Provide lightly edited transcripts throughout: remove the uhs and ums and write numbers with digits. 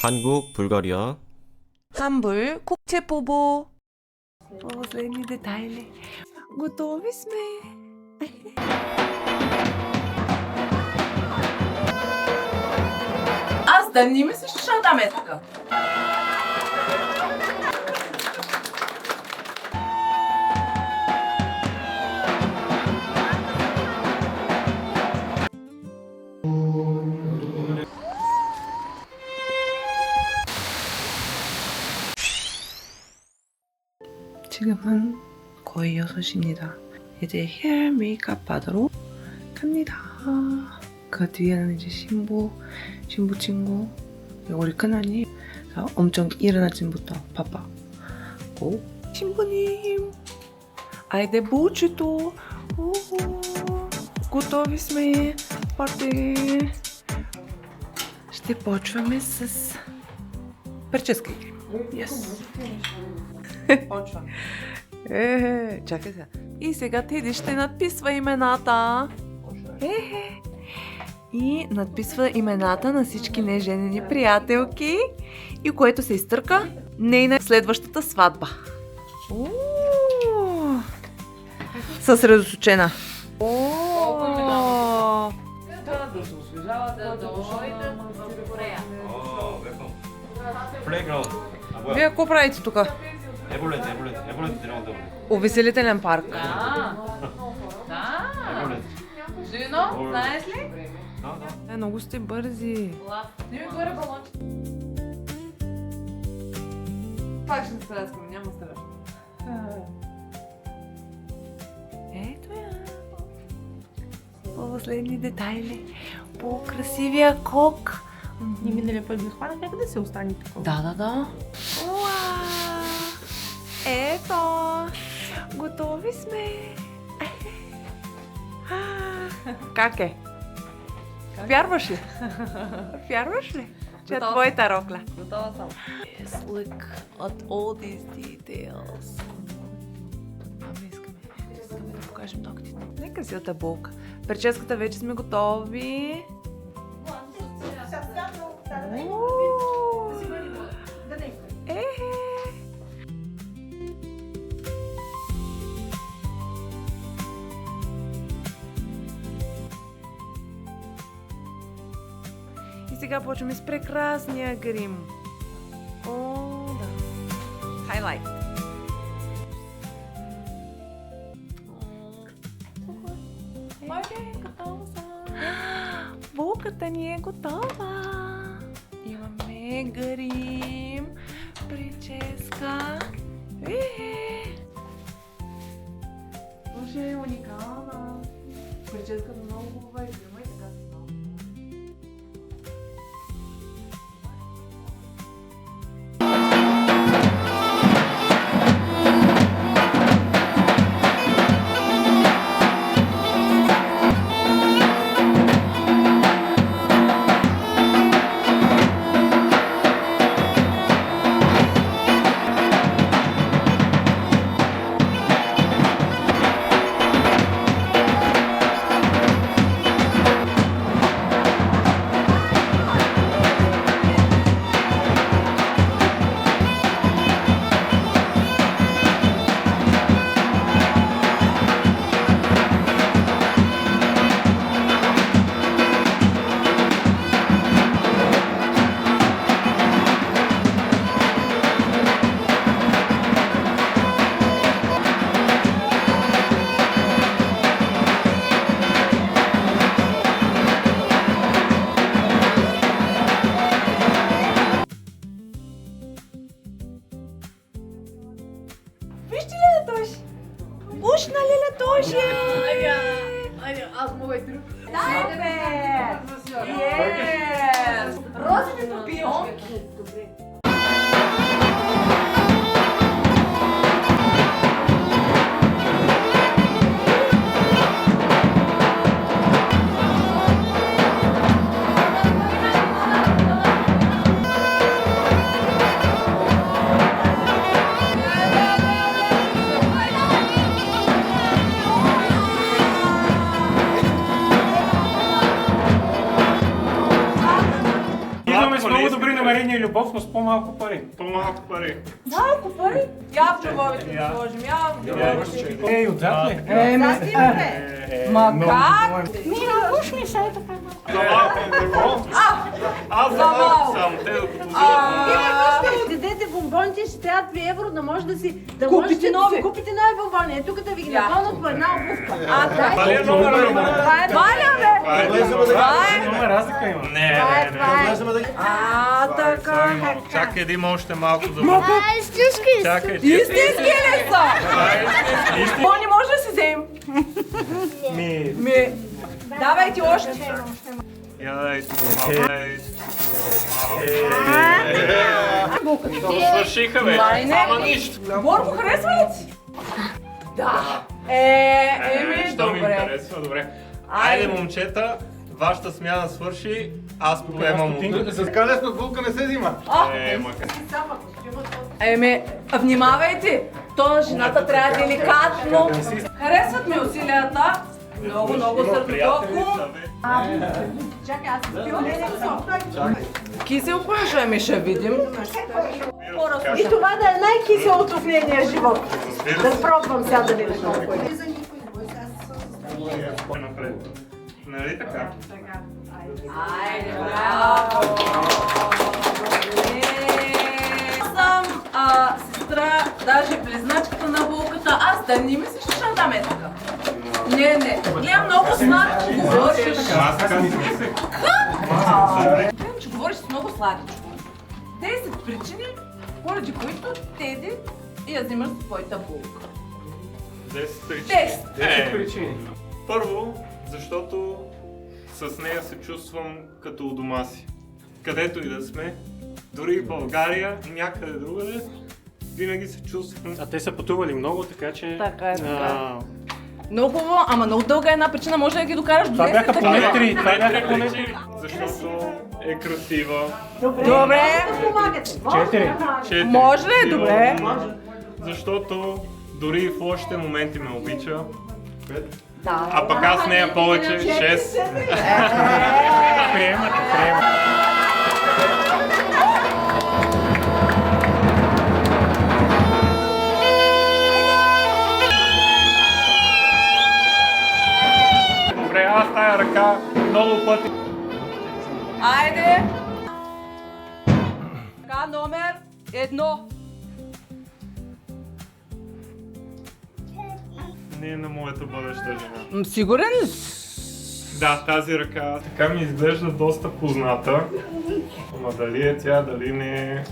한국, 불가리아. Хамбул, кукче побо. Последни детайли. Готови сме. Аз да не мислиш, че ще там е така. 지금은 거의 6시입니다. 이제 헤어 메이크업 받으러 갑니다. 그 뒤에는 이제 신부 친구, 우리 큰언니 엄청 이른 아침부터 바빠고 신부님 айде бучето. Готови сме. Парти. Ще почваме с прическа. Yes. Почвам. Чакай сега. И сега Теди ще надписва имената. И надписва имената на всички неженени приятелки. И което се изтърка, нейна следващата сватба. Съсредоточена. 플레이그라운드. Вие какво правите тук? 에볼랜드 내려간다 그래. Увеселителен парк. Да. 에볼랜드. Жено, знаеш ли? Да. Много сте бързи. Не ми горе балон. Пак ще се разкам, няма страшно. Ето я. Последни детайли. По-красивия кок. И миналия път ги хванах, къде се остане такова? Да. Уа! Ето! Готови сме! Как е? Вярваш ли? Вярваш ли? Че е Готова. твоята рокля. Готова съм. Yes, look at all these details. Ами искаме да покажем ногтите. Нека си от булка. Прическата вече сме готови. И сега почваме с прекрасния грим. О, да. Хайлайт. Булката ни е готова. Имаме грим, прическа. Боже, уникална. Прическата много хубава и грима и така се много. и любов, но с по-малко пари. По-малко пари. Малко пари? Я в джобовете Я. да сложим, я в джобовете. Ей, отзад ли? Ма как? За малко не го. Аз за малко само. Те да подозират. Дадете бомбоните, ще трябва 2 евро, да може да си... Да Купите можете да нови. си купите нови бомбони. Ето тук да ви ги напълнат по една обувка. Това ли е номера? Това ли бе? Това е? Има разлика има. Не. Така. Чакай да има още малко за Истински. Чакай. Истински ли са? Бони, може да си вземем? Ми. Давай ти още. Я дай малко. То свършиха вече. Ама нищо. Борко, харесва ли ти? Да. Що ми добре. харесва, добре. Айде, момчета, вашата смяна свърши, аз поемам от... За така лесно булка не се взима. Внимавайте! То жената трябва деликатно. Харесват ми усилията. Много сърдоко. Чакай, аз съм пила Кисел пържа, ще видим. И това да е най-киселото в нейния живот. Да пробвам сега да видиш колко е. Напред. Нали така? Айде, браво! Аз съм сестра, даже близначката на булката. Аз да не мислиш, че ще дам е така. Не. Гледам много сладко говориш. Аз така не мислех. Гледам, че говориш много сладичко. 10 причини, поради които теди я взимаш за твоята булка. 10 причини. 10 причини. Първо, защото с нея се чувствам като у дома си. Където и да сме, дори и в България, някъде другаде, винаги се чувствам. А те са пътували много, така че... Така е, Много хубаво, ама много дълга една причина, може да ги докараш до Това 10 бяха такива. поне 3. Това бяха Три поне причини, защото е красива. Добре. Помагате. 4. Може ли? Добре. Защото дори и в лошите моменти ме обича. Да. А пък аз нея повече 6. Приемате. Добре, аз тая ръка много пъти. Айде! Така, номер 1. Не е на моята бъдеща жена. Сигурен ли? Да, тази ръка така ми изглежда доста позната. Ама дали е тя, дали не е...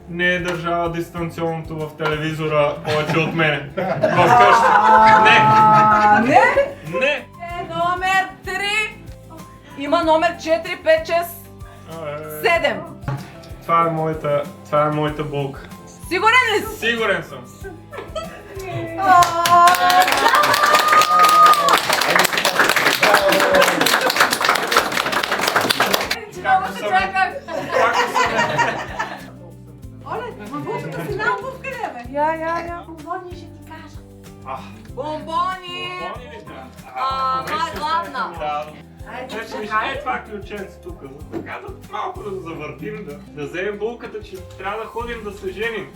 Не е държала дистанционното в телевизора повече от мене. Вкъщи. Не! Не! Номер 3. Има номер 4, 5, 6, 7. Това е моята булка. Сигурен ли си? Сигурен съм. Много се чаках. Оле, мабутата си на обувка ли е, бе? Я. Бомбони ще ти кажа. Бомбони. Ладна. Това ключенце тук. Така да малко да завъртим, да вземем булката, че трябва да ходим да се женим.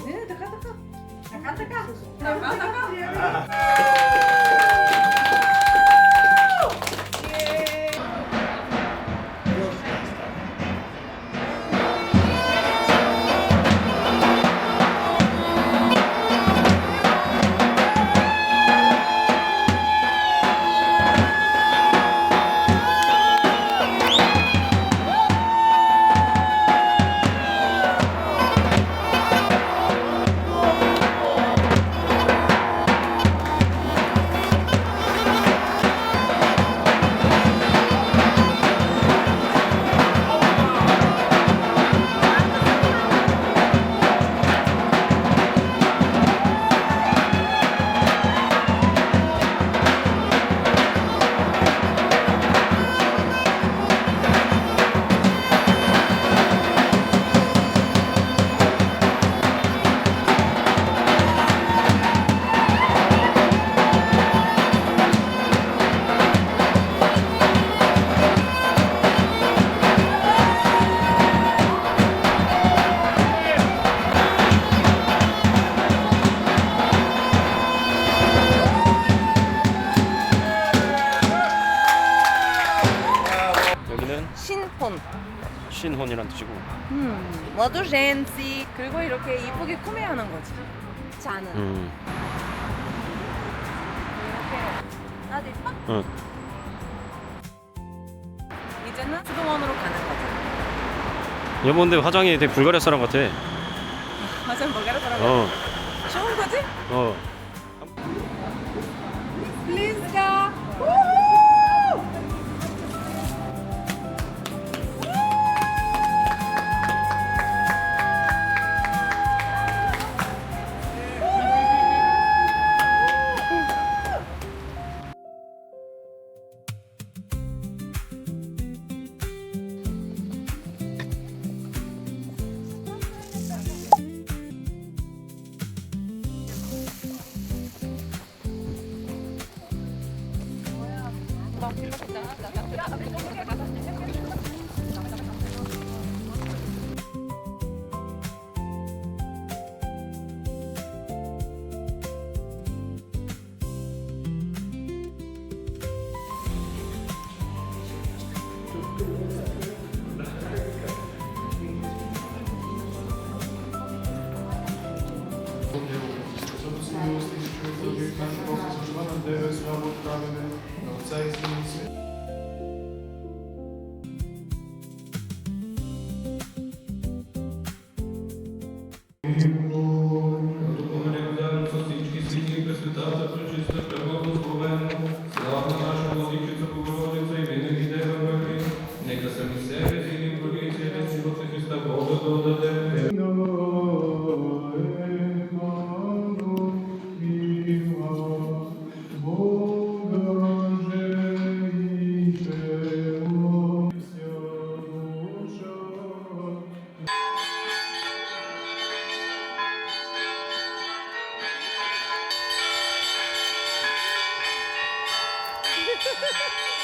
Не, така. 뜻은 신혼. 신혼이란 뜻이고. 머두젠시. 그리고 이렇게 이쁘게 꾸며하는 거지. 자는. 이렇게. 나도 이뻐? 응. 이제는 수도원으로 가는 거지. 여보 근데 화장이 되게 불가리아 사람 같아. 화장 먹으러 들어가. 어. 좋은 거지? 어. Please go. Нека самі себе зілі провіться, Ісуса Христа Бога додаде. Ha ha ha!